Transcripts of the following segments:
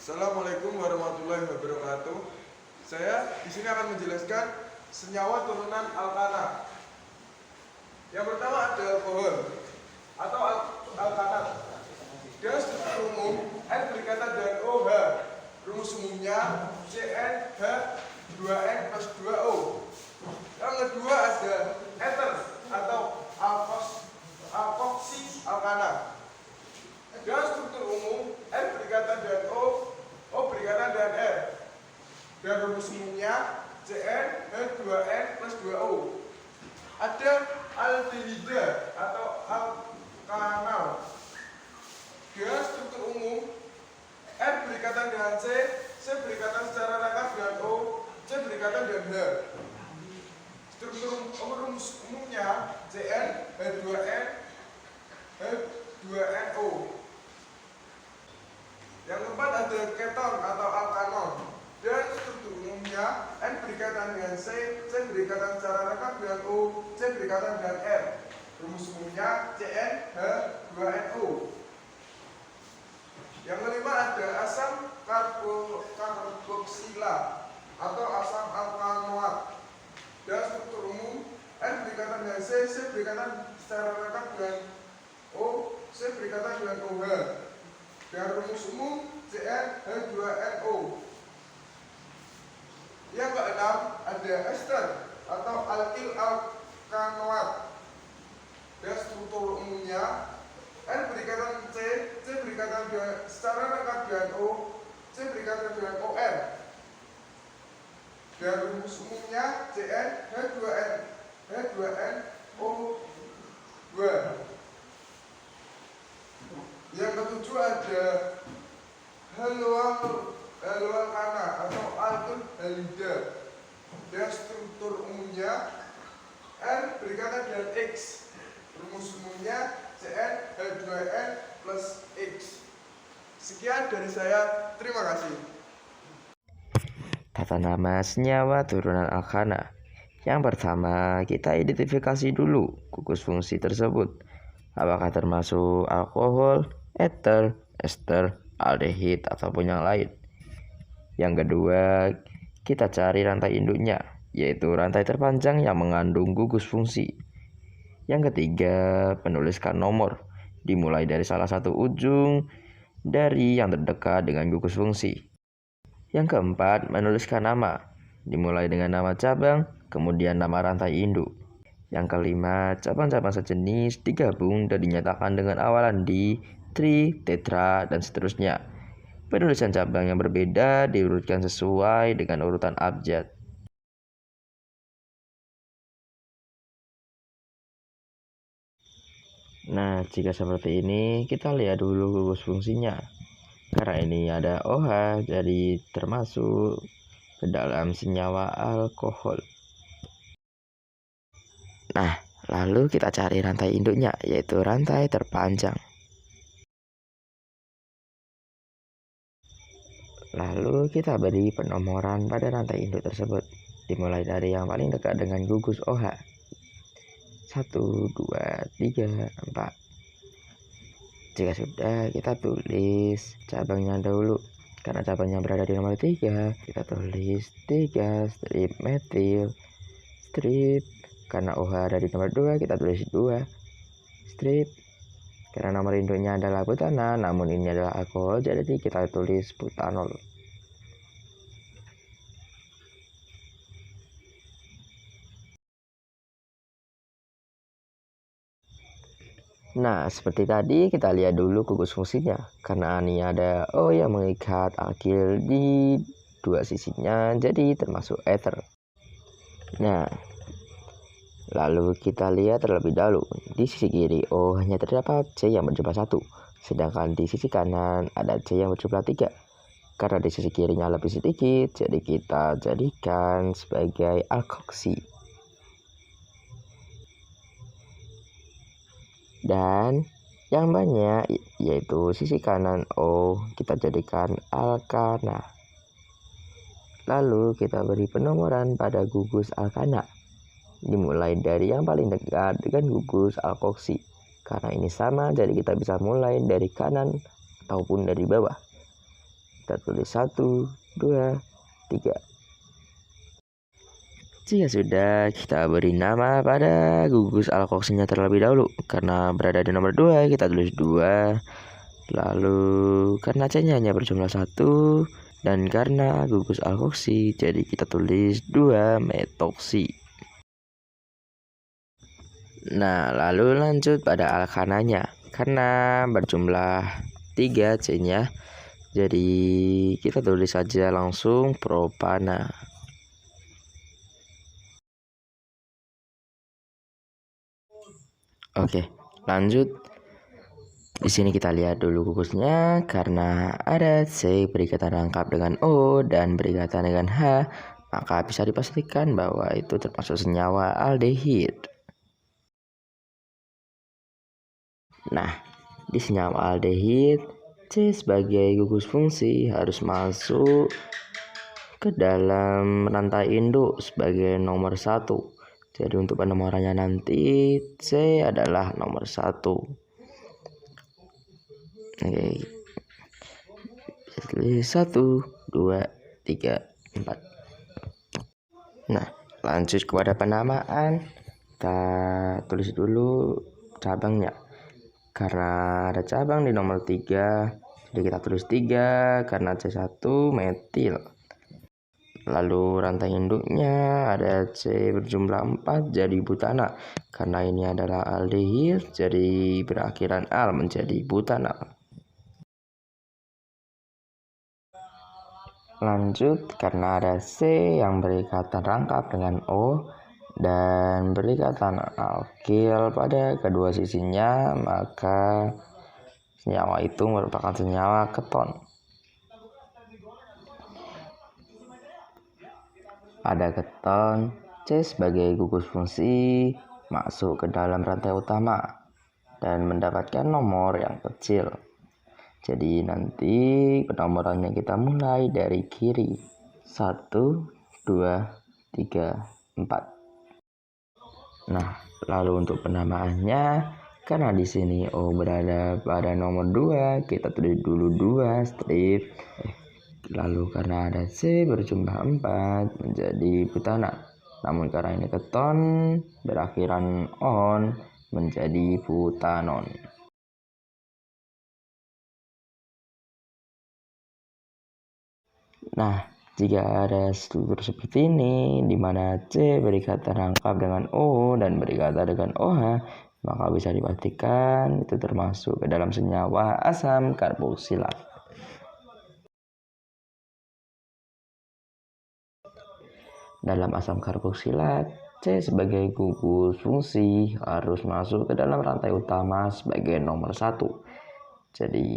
Assalamualaikum warahmatullahi wabarakatuh. Saya di sini akan menjelaskan senyawa turunan alkana. Yang pertama ada alkohol atau alkanat. Dia struktur umum N berikatan dengan OH. Rumus umumnya CnH2n plus 2O. Yang kedua ada ether atau alkoksi alkana. Dia struktur umum N berikatan dengan O berikatan dengan R. Dan rumus umumnya CnH2n plus 2O. Ada aldehida atau alkanal. Dia struktur umum N berikatan dengan C berikatan secara rangkap dengan O, C berikatan dengan H. Struktur rumus umumnya CnH2n H2NO. Yang keempat ada keton atau alkanon. Dan struktur umumnya N berikatan dengan C berikatan secara rangkap dengan O, C berikatan dengan R. Rumus umumnya CnH2NO. Yang kelima ada asam karboksila atau asam alkanoat. Dan struktur umum N berikatan dengan C berikatan secara rangkap dengan O, C berikatan dengan OH. Dan rumus umum CnH2NO. Yang keenam ada ester atau alkil alkanoat. Dan struktur umumnya N berikatan C berikatan dengan secara rangkap dengan O, C berikatan dengan OR. Dan rumus umumnya CnH2NO2. Yang ketujuh ada haloalkana atau alkil halida. Dan struktur umumnya N berikatan dengan X. Rumus umumnya CnH2n plus X. Sekian dari saya, terima kasih. Tata nama senyawa turunan alkana. Yang pertama, kita identifikasi dulu gugus fungsi tersebut. Apakah termasuk alkohol, ether, ester, aldehid, ataupun yang lain. Yang kedua, kita cari rantai induknya, yaitu rantai terpanjang yang mengandung gugus fungsi. Yang ketiga, penuliskan nomor, dimulai dari salah satu ujung dari yang terdekat dengan gugus fungsi. Yang keempat, menuliskan nama, dimulai dengan nama cabang, kemudian nama rantai induk. Yang kelima, cabang-cabang sejenis digabung dan dinyatakan dengan awalan di, tri, tetra, dan seterusnya. Penulisan cabang yang berbeda diurutkan sesuai dengan urutan abjad. Nah, jika seperti ini, kita lihat dulu gugus fungsinya. Karena ini ada OH, jadi termasuk ke dalam senyawa alkohol. Nah, lalu kita cari rantai induknya, yaitu rantai terpanjang. Lalu kita beri penomoran pada rantai induk tersebut, dimulai dari yang paling dekat dengan gugus OH. 1, 2, 3, 4. Jika sudah, kita tulis cabangnya dahulu. Karena cabangnya berada di nomor 3, kita tulis 3 strip metil strip. Karena OH ada di nomor 2, kita tulis 2 strip. Karena nomor induknya adalah butana, namun ini adalah alkohol, jadi kita tulis butanol. Nah, seperti tadi kita lihat dulu gugus fungsinya. Karena ini ada O yang mengikat alkil di dua sisinya, jadi termasuk ether. Nah, lalu kita lihat terlebih dahulu. Di sisi kiri O hanya terdapat C yang berjumlah 1. Sedangkan di sisi kanan ada C yang berjumlah 3. Karena di sisi kirinya lebih sedikit, jadi kita jadikan sebagai alkoksi. Dan yang banyak, yaitu sisi kanan O, kita jadikan alkana. Lalu kita beri penomoran pada gugus alkana, dimulai dari yang paling dekat dengan gugus alkoksi. Karena ini sama, jadi kita bisa mulai dari kanan ataupun dari bawah. kita tulis 1, 2, 3. Jika sudah, kita beri nama pada gugus alkoksinya terlebih dahulu. Karena berada di nomor 2, kita tulis 2. Lalu karena C-nya hanya berjumlah 1, dan karena gugus alkoksi, jadi kita tulis 2 metoksi. Nah, lalu lanjut pada alkananya. Karena berjumlah 3 C-nya, jadi kita tulis saja langsung propana. Oke, lanjut. Di sini kita lihat dulu gugusnya. Karena ada C berikatan rangkap dengan O dan berikatan dengan H, maka bisa dipastikan bahwa itu termasuk senyawa aldehid. Nah, di senyawa aldehid, C sebagai gugus fungsi harus masuk ke dalam rantai induk sebagai nomor 1. Jadi untuk penomorannya nanti C adalah nomor 1. Oke. 1, 2, 3, 4. Nah, lanjut kepada penamaan. Kita tulis dulu cabangnya. Karena ada cabang di nomor 3, jadi kita tulis 3 karena C1 metil. Lalu rantai induknya ada C berjumlah 4 jadi butana. Karena ini adalah aldehid, jadi berakhiran al menjadi butanal. Lanjut, karena ada C yang berikatan rangkap dengan O dan berikatan alkil pada kedua sisinya, maka senyawa itu merupakan senyawa keton. Ada keton, C sebagai gugus fungsi masuk ke dalam rantai utama dan mendapatkan nomor yang kecil. Jadi nanti penomorannya kita mulai dari kiri. 1, 2, 3, 4. Nah, lalu untuk penamaannya, karena di sini O berada pada nomor 2, kita tulis dulu 2 strip. Lalu karena ada C berjumlah 4 menjadi butana. Namun karena ini keton berakhiran on menjadi butanon. Nah, jika ada struktur seperti ini, di mana C berikatan rangkap dengan O dan berikatan dengan OH, maka bisa dipastikan itu termasuk ke dalam senyawa asam karboksilat. Dalam asam karboksilat, C sebagai gugus fungsi harus masuk ke dalam rantai utama sebagai nomor 1. Jadi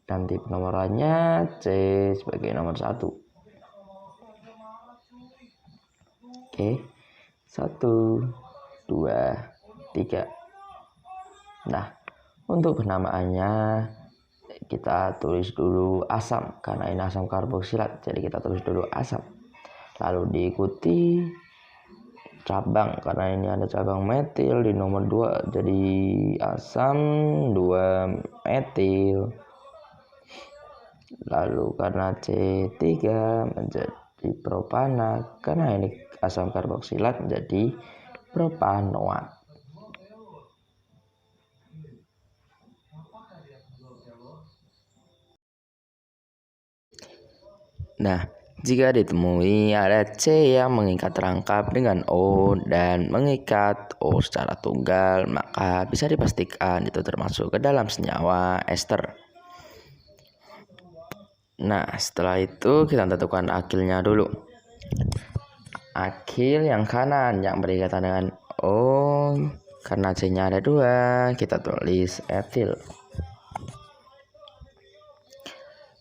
nanti penomorannya C sebagai nomor 1. Oke, 1, 2, 3. Nah, untuk penamaannya kita tulis dulu asam, karena ini asam karboksilat, jadi kita tulis dulu asam. Lalu diikuti cabang, karena ini ada cabang metil di nomor 2, jadi asam 2 metil. Lalu karena C3 menjadi propana, karena ini asam karboksilat menjadi propanoat. Nah, jika ditemui ada C yang mengikat rangkap dengan O dan mengikat O secara tunggal, maka bisa dipastikan itu termasuk ke dalam senyawa ester. Nah, setelah itu kita tentukan akilnya dulu. Akil yang kanan yang berikatan dengan O, karena C-nya ada 2, kita tulis etil.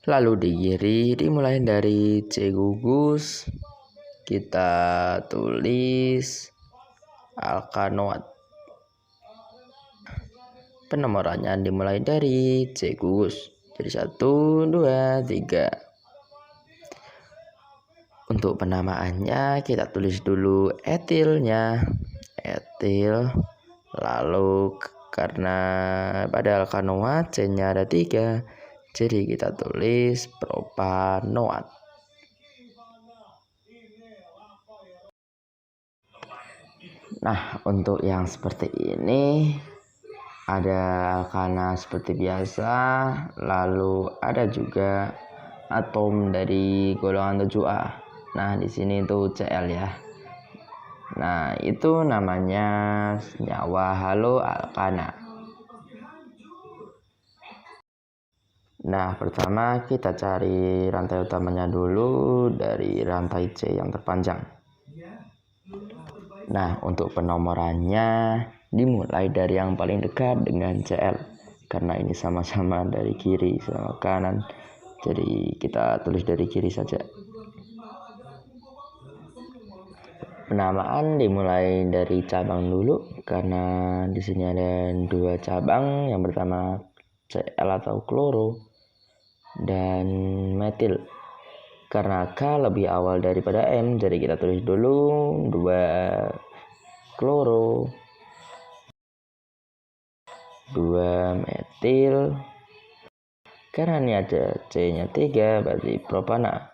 Lalu di kiri dimulai dari C gugus, kita tulis alkanoat. Penomorannya dimulai dari C gugus. Jadi 1, 2, 3. Untuk penamaannya kita tulis dulu etilnya. Etil. Lalu karena pada alkanoat C-nya ada 3, Jadi kita tulis propanoat. Nah, untuk yang seperti ini ada alkana seperti biasa, lalu ada juga atom dari golongan 7A. Nah, di sini itu Cl ya. Nah, itu namanya senyawa halo alkana. Nah, pertama kita cari rantai utamanya dulu dari rantai C yang terpanjang. Nah, untuk penomorannya dimulai dari yang paling dekat dengan Cl, karena ini sama-sama dari kiri sama kanan, jadi kita tulis dari kiri saja. Penamaan dimulai dari cabang dulu, karena di sini ada 2 cabang. Yang pertama Cl atau kloro dan metil. Karena K lebih awal daripada M, jadi kita tulis dulu 2 kloro, 2 metil. Karena ini ada C-nya 3, berarti propana.